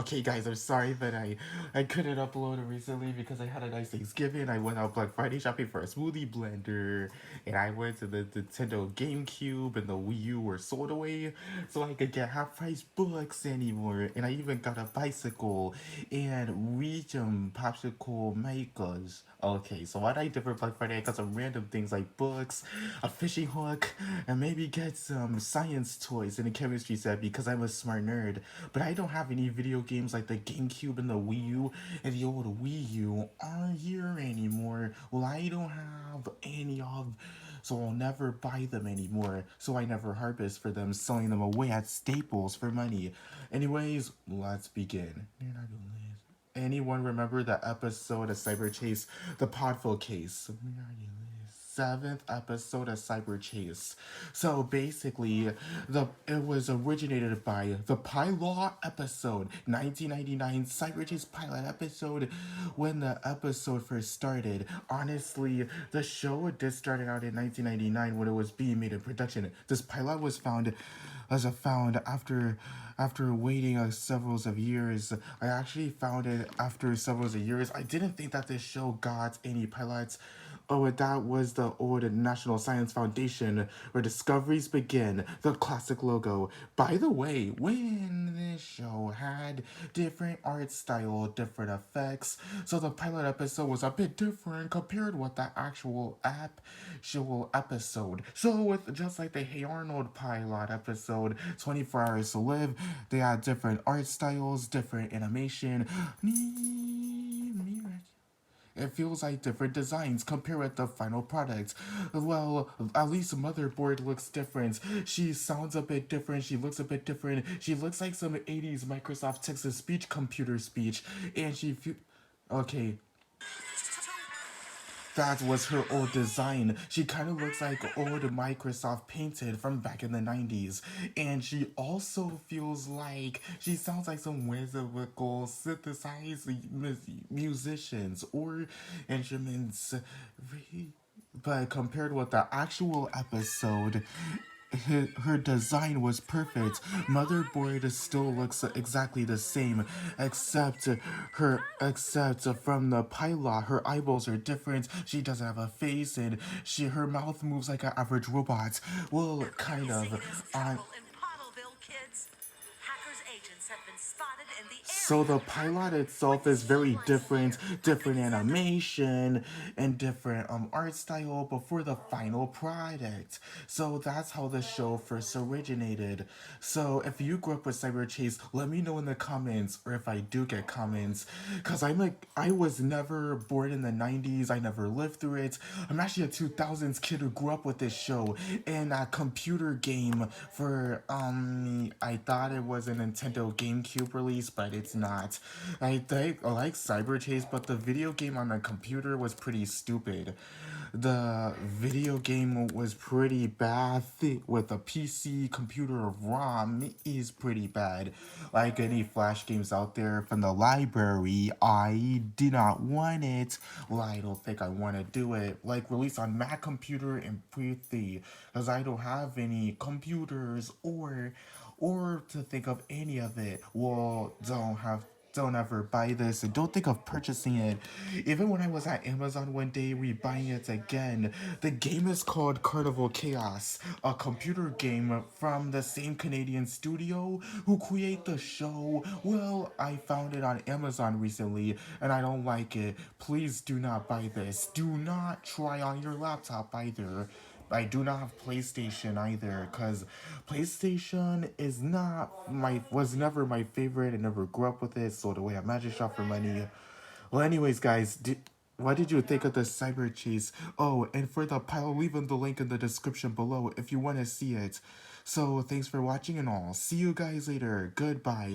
Okay, guys, I'm sorry that I couldn't upload recently because I had a nice Thanksgiving. I went out Black Friday shopping for a smoothie blender, and I went to the Nintendo GameCube, and the Wii U were sold away, so I could get half price books anymore. And I even got a bicycle and Regem popsicle makers. Okay, so what I did for Black Friday, I got some random things like books, a fishing hook, and maybe get some science toys and a chemistry set because I'm a smart nerd. But I don't have any video games like the GameCube and the Wii U, and the old Wii U aren't here anymore. Well, I don't have any of, so I'll never buy them anymore. So I never harvest for them, selling them away at Staples for money. Anyways, let's begin. Anyone remember the episode of Cyberchase, the Podful case? Seventh episode of Cyberchase. So basically, it was originated by the Pilot episode, 1999 Cyberchase Pilot episode. When the episode first started, honestly, the show did started out in 1999 when it was being made in production. This pilot was found as I found after waiting several of years. I actually found it after several of years. I didn't think that this show got any pilots. Oh, and that was the old National Science Foundation where discoveries begin, the classic logo. By the way, when this show had different art style, different effects, so the pilot episode was a bit different compared with the actual episode. So with just like the Hey Arnold pilot episode, 24 Hours to Live, they had different art styles, different animation. It feels like different designs compared with the final product. Well, at least Motherboard looks different. She sounds a bit different. She looks a bit different. She looks like some 80s Microsoft text-to-speech computer speech. And okay, that was her old design. She kind of looks like old Microsoft Painted from back in the 90s. And she also feels like she sounds like some whimsical synthesized musicians or instruments. But compared with the actual episode, her design was perfect. Motherboard still looks exactly the same, except from the pilot, her eyeballs are different. She doesn't have a face, and her mouth moves like an average robot. Well, kind of. On So the pilot itself is very different, different animation and different art style before the final product. So that's how the show first originated. So if you grew up with Cyberchase, let me know in the comments, or if I do get comments, because I was never born in the 90s. I never lived through it. I'm actually a 2000s kid who grew up with this show and a computer game for I thought it was a Nintendo GameCube release, but it's not. I like Cyberchase, but the video game on the computer was pretty stupid. The video game was pretty bad with a PC computer ROM is pretty bad. Like any Flash games out there from the library, I did not want it. Well, I don't think I want to do it. Like release on Mac computer and PC, because I don't have any computers or to think of any of it. Well, don't ever buy this and don't think of purchasing it. Even when I was at Amazon one day rebuying it again, the game is called Carnival Chaos, a computer game from the same Canadian studio who create the show. Well, I found it on Amazon recently and I don't like it. Please do not buy this. Do not try on your laptop either. I do not have PlayStation either, cause PlayStation is not was never my favorite. I never grew up with it, so the way I magic shop for money. Well, anyways, guys, what did you think of the Cyber Chase? Oh, and for the pile, leave the link in the description below if you want to see it. So thanks for watching and all. See you guys later. Goodbye.